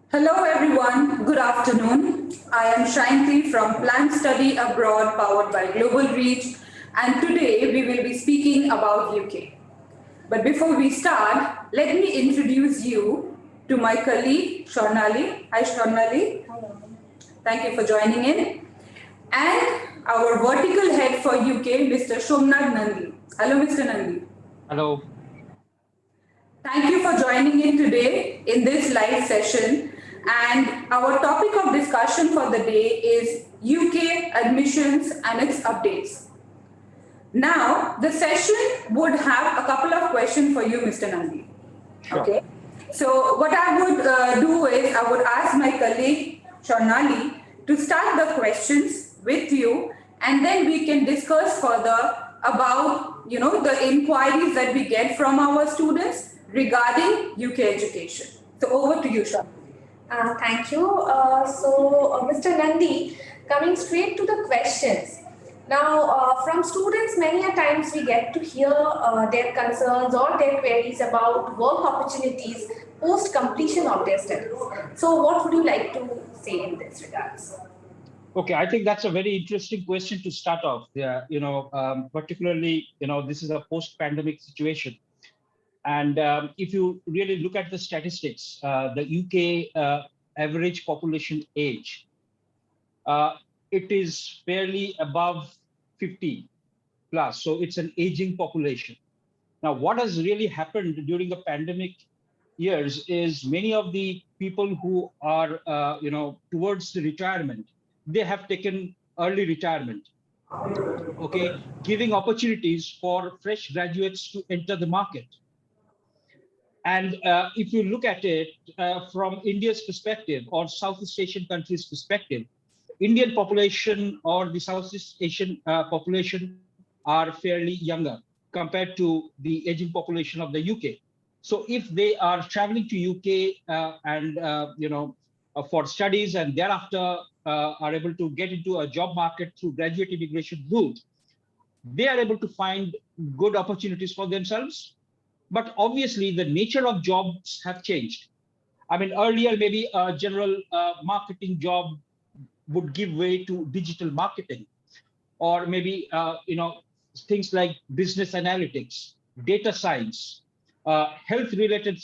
Hello everyone, good afternoon. I am Shainti from Plant Study Abroad powered by Global Reach, and today we will be speaking about UK. But before we start, let me introduce you to my colleague Shornali. Hi Shornali. Thank you for joining in. And our vertical head for UK, Mr. Shomnath Nandi. Hello Mr. Nandi. Hello. Thank you for joining in today in this live session. And our topic of discussion for the day is UK admissions and its updates. Now, the session would have a couple of questions for you, Mr. Nandi. Sure. Okay. So, what I would do is I would ask my colleague Shornali to start the questions with you, and then we can discuss further about the inquiries that we get from our students regarding UK education. So, over to you, Shornali. Thank you. Mr. Nandi, coming straight to the questions. Now, from students, many a times we get to hear their concerns or their queries about work opportunities post completion of their studies. So, what would you like to say in this regards? Okay, I think that's a very interesting question to start off. Yeah, particularly, this is a post-pandemic situation. And if you really look at the statistics, the UK average population age, it is fairly above 50 plus. So it's an aging population. Now, what has really happened during the pandemic years is many of the people who are, towards the retirement, they have taken early retirement, okay, giving opportunities for fresh graduates to enter the market. And if you look at it from India's perspective or Southeast Asian countries' perspective, Indian population or the Southeast Asian population are fairly younger compared to the aging population of the UK. So if they are traveling to UK for studies and thereafter are able to get into a job market through graduate immigration route, they are able to find good opportunities for themselves. But obviously, the nature of jobs have changed. I mean, earlier, maybe a general marketing job would give way to digital marketing, or maybe, things like business analytics, data science, health-related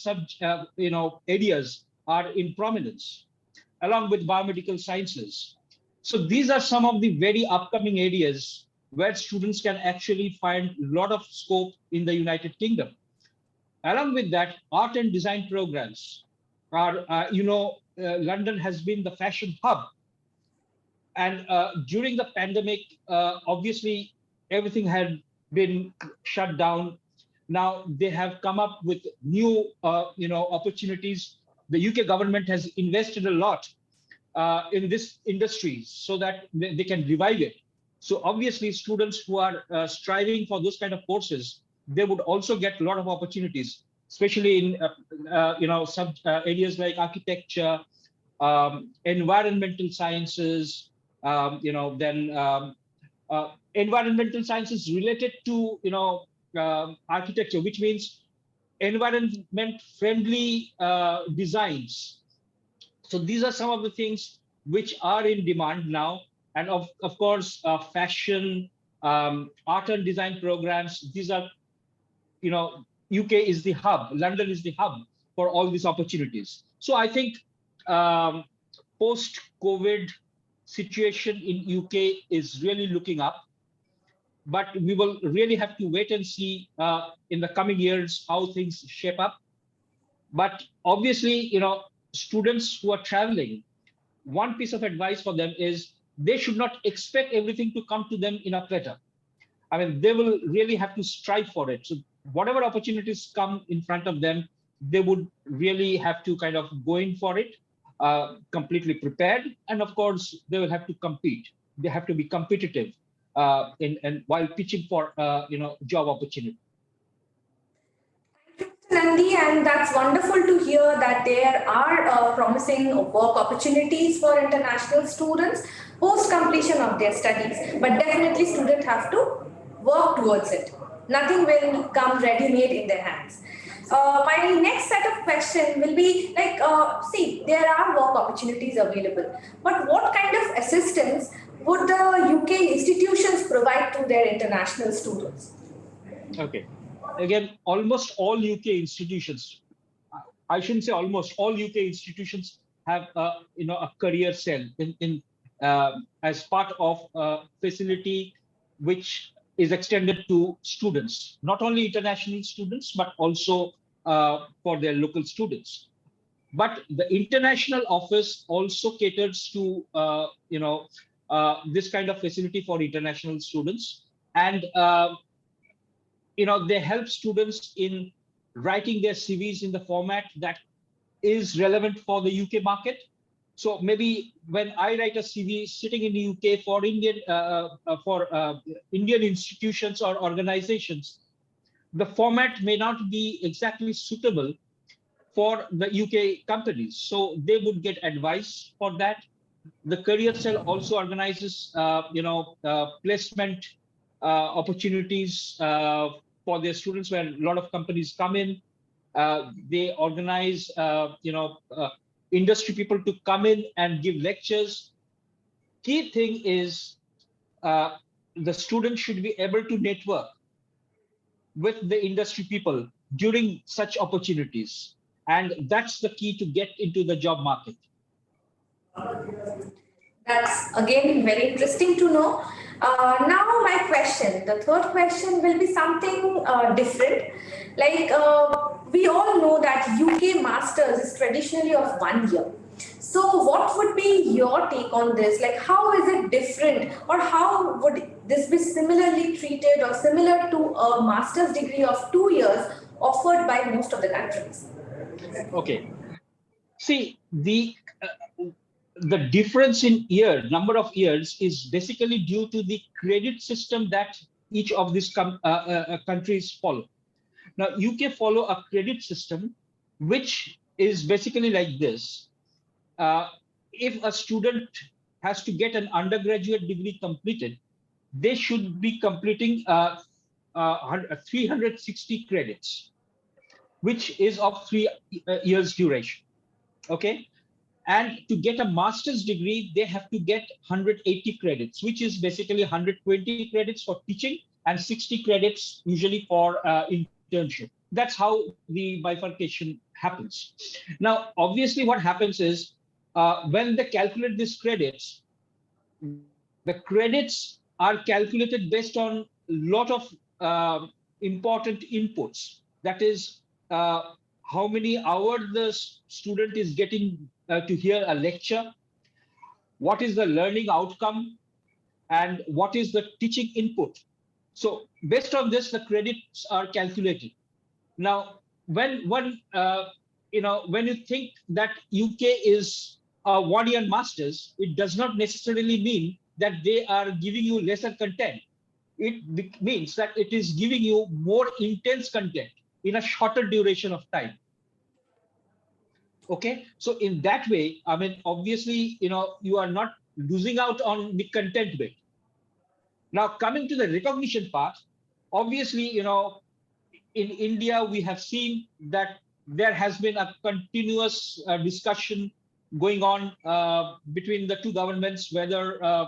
areas are in prominence, along with biomedical sciences. So these are some of the very upcoming areas where students can actually find a lot of scope in the United Kingdom. Along with that, art and design programs are, London has been the fashion hub. And during the pandemic, obviously, everything had been shut down. Now they have come up with new, opportunities. The UK government has invested a lot in this industry so that they can revive it. So obviously, students who are striving for those kind of courses, they would also get a lot of opportunities, especially in some areas like architecture, environmental sciences, environmental sciences related to architecture, which means environment-friendly designs. So these are some of the things which are in demand now, and of course, fashion, art and design programs. These are, UK is the hub, London is the hub for all these opportunities. So I think post-COVID situation in UK is really looking up, but we will really have to wait and see in the coming years how things shape up. But obviously, students who are traveling, one piece of advice for them is they should not expect everything to come to them in a platter. I mean, they will really have to strive for it. So whatever opportunities come in front of them, they would really have to kind of go in for it, completely prepared. And of course, they will have to compete. They have to be competitive while pitching for, job opportunity. Nandi, and that's wonderful to hear that there are promising work opportunities for international students post completion of their studies. But definitely, students have to work towards it. Nothing will come ready-made in their hands. My next set of question will be like, see, there are work opportunities available, but what kind of assistance would the UK institutions provide to their international students? Okay. Again, almost all UK institutions, I shouldn't say almost all UK institutions have a career cell as part of a facility which is extended to students, not only international students but also for their local students. But the international office also caters to this kind of facility for international students, and they help students in writing their CVs in the format that is relevant for the UK market. So maybe when I write a CV sitting in the UK for Indian institutions or organizations, the format may not be exactly suitable for the UK companies. So they would get advice for that. The career cell also organizes, placement opportunities for their students, where a lot of companies come in. They organize, industry people to come in and give lectures. Key thing is the student should be able to network with the industry people during such opportunities. And that's the key to get into the job market. That's again very interesting to know. Now, my question, the third question will be something different. Like we all know that UK Masters is traditionally of 1 year. So, what would be your take on this? Like, how is it different, or how would this be similarly treated or similar to a master's degree of 2 years offered by most of the countries? Okay. See, the difference in number of years is basically due to the credit system that each of these countries follow. Now, UK follow a credit system which is basically like this. If a student has to get an undergraduate degree completed, they should be completing 360 credits, which is of 3 years duration. Okay. And to get a master's degree, they have to get 180 credits, which is basically 120 credits for teaching and 60 credits usually for internship. That's how the bifurcation happens. Now, obviously, what happens is when they calculate these credits, the credits are calculated based on a lot of important inputs. That is, how many hours the student is getting to hear a lecture, what is the learning outcome, and what is the teaching input. So based on this, the credits are calculated. Now, when you think that UK is a 1-year master's, it does not necessarily mean that they are giving you lesser content. It means that it is giving you more intense content in a shorter duration of time. Okay, so in that way, I mean, obviously, you are not losing out on the content bit. Now, coming to the recognition part, obviously, in India, we have seen that there has been a continuous discussion going on between the two governments, whether, a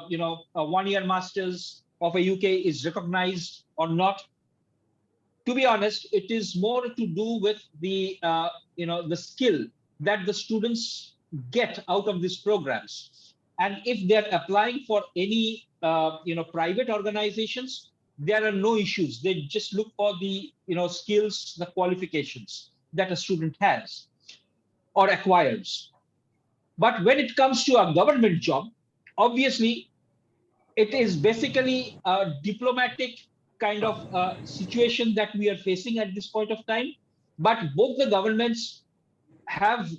1-year master's of a UK is recognized or not. To be honest, it is more to do with the, the skill that the students get out of these programs. And if they're applying for any, private organizations, there are no issues. They just look for the, skills, the qualifications that a student has or acquires. But when it comes to a government job, obviously, it is basically a diplomatic kind of situation that we are facing at this point of time. But both the governments have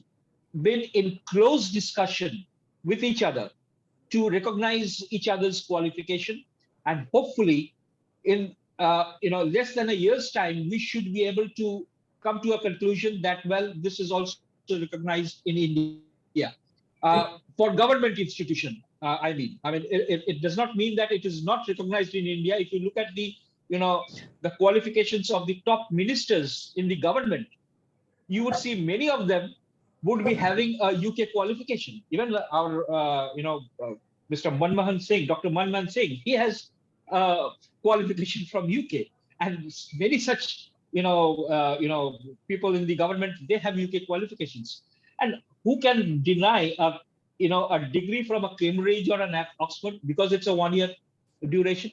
been in close discussion with each other to recognize each other's qualification, and hopefully in less than a year's time we should be able to come to a conclusion that, well, this is also recognized in India for government institution. It does not mean that it is not recognized in India. If you look at the qualifications of the top ministers in the government, you would see many of them would be having a UK qualification. Even our, Mr. Manmohan Singh, Dr. Manmohan Singh, he has a qualification from UK, and many such, people in the government, they have UK qualifications. And who can deny a degree from a Cambridge or an Oxford because it's a 1 year duration?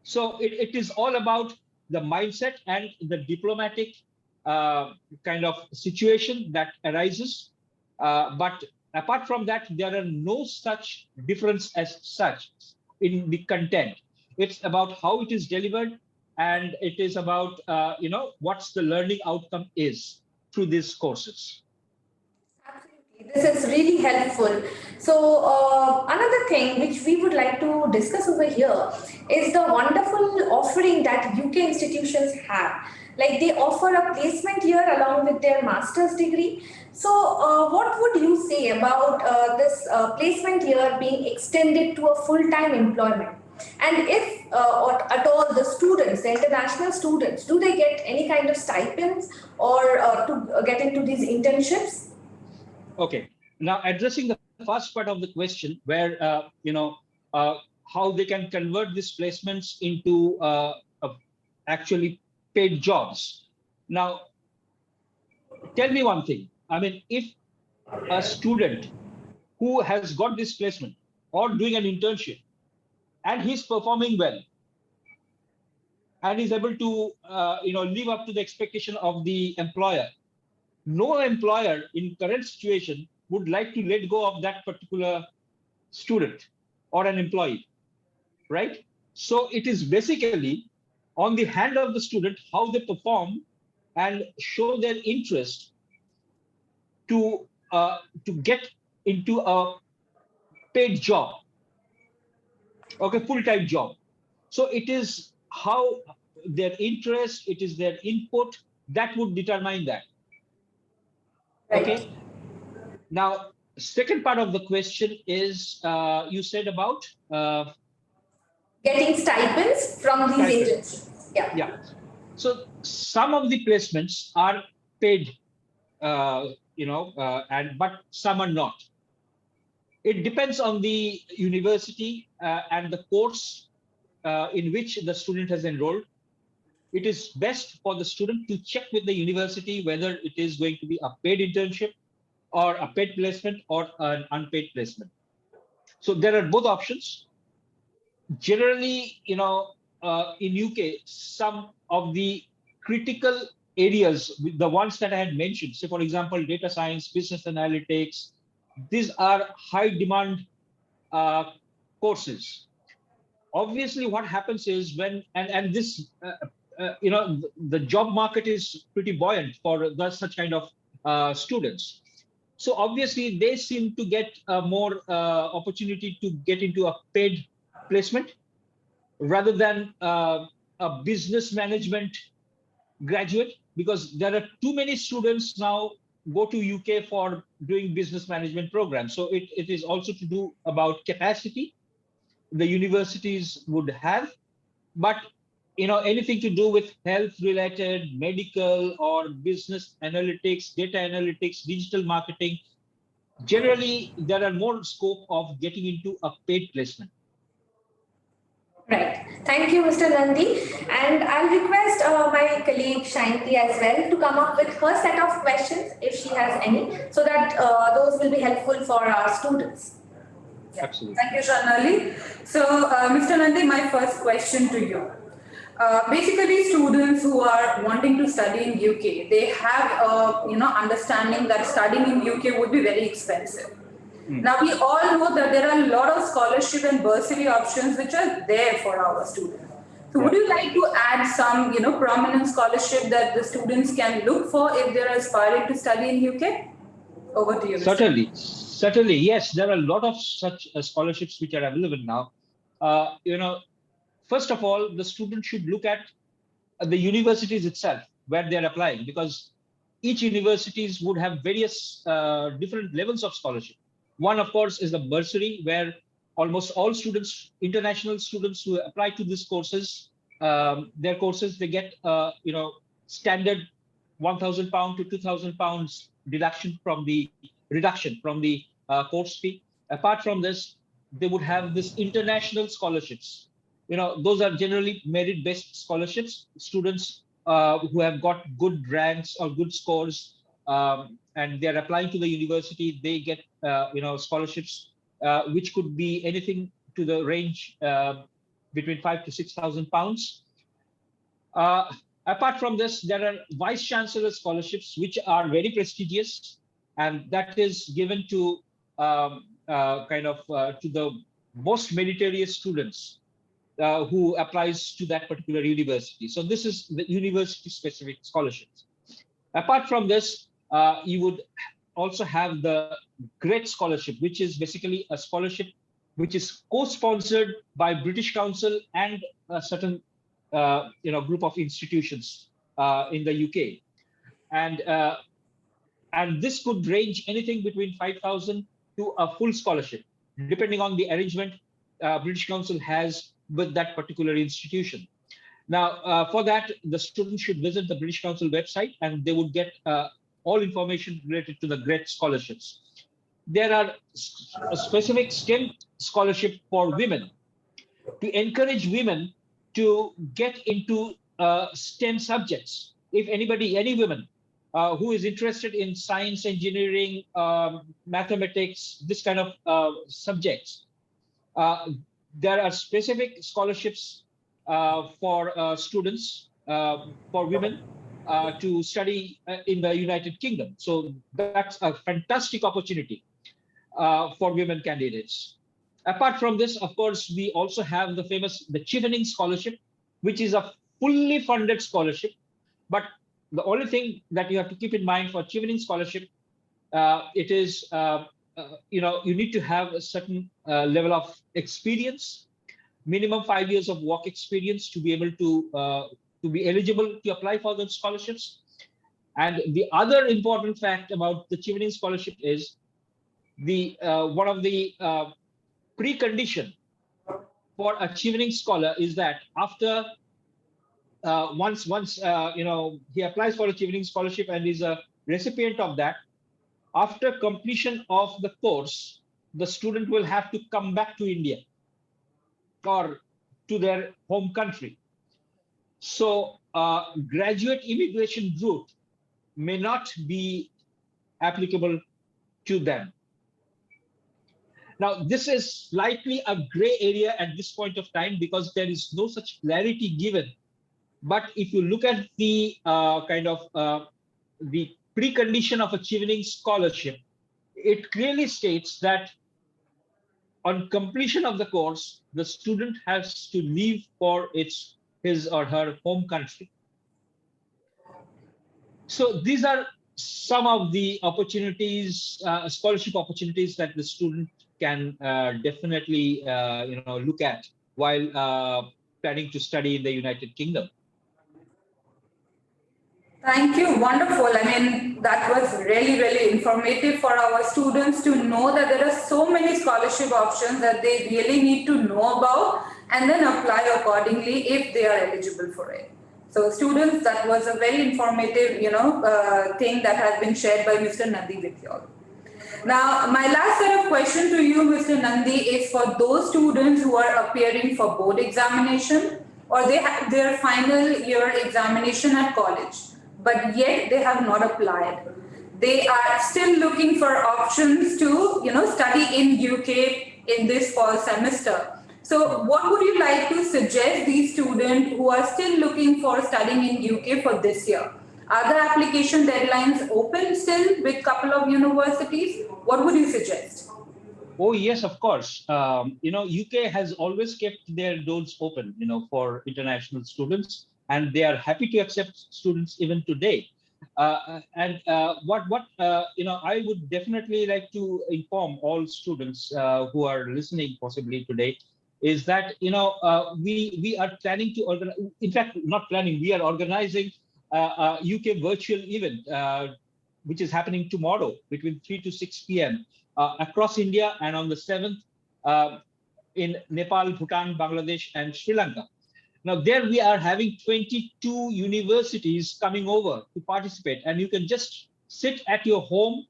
So it is all about the mindset and the diplomatic kind of situation that arises. But apart from that, there are no such difference as such in the content. It's about how it is delivered, and it is about what's the learning outcome is through these courses. Absolutely. This is really helpful. So, another thing which we would like to discuss over here is the wonderful offering that UK institutions have. Like they offer a placement year along with their master's degree. So, what would you say about this placement year being extended to a full-time employment? And if or at all the students, the international students, do they get any kind of stipends or to get into these internships? Okay. Now, addressing the first part of the question, where how they can convert these placements into actually paid jobs. Now, tell me one thing. I mean, if a student who has got this placement or doing an internship and he's performing well and is able to live up to the expectation of the employer, no employer in current situation would like to let go of that particular student or an employee, right? So it is basically on the hand of the student how they perform and show their interest to get into a paid job, okay, full-time job. So it is how their interest, it is their input that would determine that. Right. Okay. Now, second part of the question is you said about Getting stipends from these Stipends. agencies. Yeah. yeah. So some of the placements are paid, but some are not. It depends on the university and the course in which the student has enrolled. It is best for the student to check with the university whether it is going to be a paid internship or a paid placement or an unpaid placement. So there are both options. Generally, in UK, some of the critical areas, the ones that I had mentioned, say for example, data science, business analytics, these are high demand courses. Obviously, what happens is when and this the job market is pretty buoyant for such kind of students. So obviously, they seem to get more opportunity to get into a paid placement rather than a business management graduate, because there are too many students now go to UK for doing business management programs. So it is also to do about capacity the universities would have, but anything to do with health related, medical or business analytics, data analytics, digital marketing, generally there are more scope of getting into a paid placement. Right. Thank you, Mr. Nandi. And I'll request my colleague Shainti as well to come up with her set of questions, if she has any, so that those will be helpful for our students. Absolutely. Thank you, Shanali. So, Mr. Nandi, my first question to you. Basically, students who are wanting to study in UK, they have understanding that studying in UK would be very expensive. Now, we all know that there are a lot of scholarship and bursary options which are there for our students. So, would you like to add some, prominent scholarship that the students can look for if they're aspiring to study in UK? Over to you, Mr. Certainly, yes. There are a lot of such scholarships which are available now. First of all, the student should look at the universities itself where they're applying, because each universities would have various different levels of scholarship. One, of course, is the bursary, where almost all students, international students who apply to these courses, their courses, they get, standard £1,000 to £2,000 reduction from the course fee. Apart from this, they would have this international scholarships. Those are generally merit-based scholarships. Students who have got good ranks or good scores, and they're applying to the university, they get scholarships which could be anything to the range between £5,000 to £6,000. Apart from this, there are vice chancellor scholarships which are very prestigious, and that is given to to the most meritorious students who applies to that particular university. So this is the university-specific scholarships. Apart from this, you would also have the GREAT Scholarship, which is basically a scholarship which is co-sponsored by British Council and a certain group of institutions in the UK, and this could range anything between 5,000 to a full scholarship, depending on the arrangement British Council has with that particular institution. Now, for that, the student should visit the British Council website, and they would get all information related to the GREAT scholarships. There are a specific STEM scholarship for women to encourage women to get into STEM subjects. If any women who is interested in science, engineering, mathematics, this kind of subjects, there are specific scholarships for students, for women to study in the United Kingdom. So that's a fantastic opportunity for women candidates. Apart from this, of course, we also have the Chevening Scholarship, which is a fully funded scholarship. But the only thing that you have to keep in mind for Chevening Scholarship, it is, you need to have a certain level of experience, minimum 5 years of work experience to be able to be eligible to apply for those scholarships. And the other important fact about the Chevening Scholarship is one of the precondition for a Chevening scholar is that after once he applies for a Chevening Scholarship and is a recipient of that, after completion of the course, the student will have to come back to India or to their home country. So graduate immigration route may not be applicable to them. Now, this is slightly a gray area at this point of time because there is no such clarity given. But if you look at the the precondition of a Chevening Scholarship, it clearly states that on completion of the course, the student has to leave for his or her home country. So these are some of the opportunities, scholarship opportunities that the student can definitely look at while planning to study in the United Kingdom. Thank you. Wonderful. I mean, that was really, really informative for our students to know that there are so many scholarship options that they really need to know about and then apply accordingly if they are eligible for it. So students, that was a very informative, thing that has been shared by Mr. Nandi with you all. Now, my last set of questions to you, Mr. Nandi, is for those students who are appearing for board examination or they have their final year examination at college, but yet they have not applied. They are still looking for options to, study in UK in this fall semester. So what would you like to suggest these students who are still looking for studying in UK for this year? Are the application deadlines open still with a couple of universities? What would you suggest? Oh, yes, of course. UK has always kept their doors open, for international students, and they are happy to accept students even today. I would definitely like to inform all students who are listening possibly today is that, we are planning to organize, in fact, not planning, we are organizing a UK virtual event, which is happening tomorrow between 3 to 6 p.m. Across India, and on the 7th in Nepal, Bhutan, Bangladesh, and Sri Lanka. Now there we are having 22 universities coming over to participate, and you can just sit at your home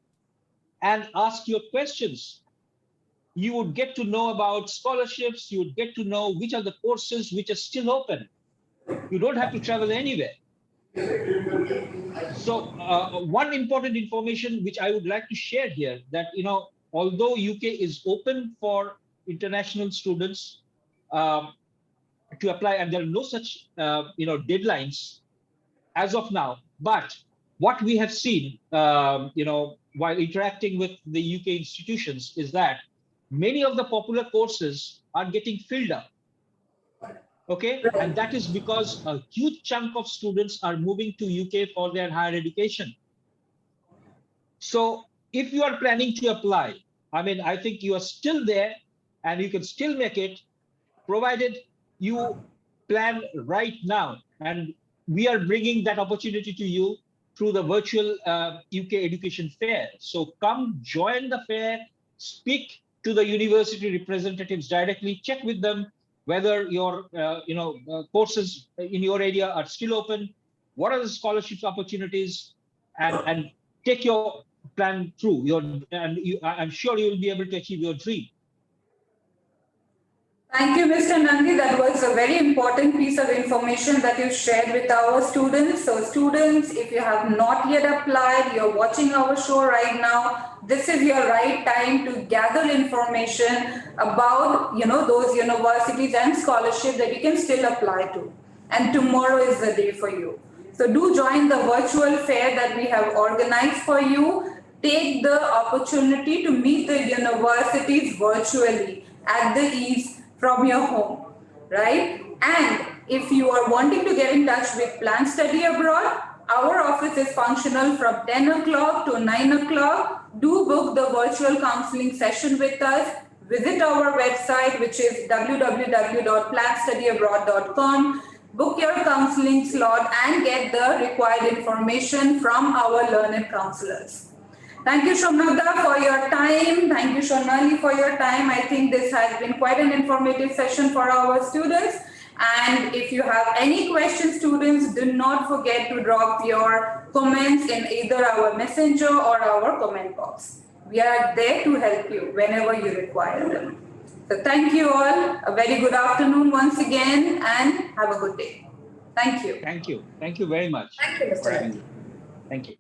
and ask your questions. You would get to know about scholarships. You would get to know which are the courses which are still open. You don't have to travel anywhere. So one important information which I would like to share here, that although UK is open for international students to apply, and there are no such deadlines as of now, but what we have seen while interacting with the UK institutions is that many of the popular courses are getting filled up. Okay, and that is because a huge chunk of students are moving to UK for their higher education. So if you are planning to apply, I think you are still there and you can still make it, provided you plan right now. And we are bringing that opportunity to you through the virtual UK Education Fair. So come join the fair, speak to the university representatives directly, check with them whether your courses in your area are still open, what are the scholarships opportunities, and take your plan through. I'm sure you will be able to achieve your dream. Thank you, Mr. Nandi. That was a very important piece of information that you shared with our students. So students, if you have not yet applied, you're watching our show right now, this is your right time to gather information about, those universities and scholarships that you can still apply to. And tomorrow is the day for you. So do join the virtual fair that we have organized for you. Take the opportunity to meet the universities virtually at the ease from your home, right? And if you are wanting to get in touch with Plan Study Abroad, our office is functional from 10 o'clock to 9 o'clock. Do book the virtual counseling session with us. Visit our website, which is www.planstudyabroad.com. Book your counseling slot and get the required information from our learned counselors. Thank you, Shomnada, for your time. Thank you, Shonali, for your time. I think this has been quite an informative session for our students. And if you have any questions, students, do not forget to drop your comments in either our messenger or our comment box. We are there to help you whenever you require them. So thank you all. A very good afternoon once again, and have a good day. Thank you. Thank you. Thank you very much. Thank you, Mr. Thank you.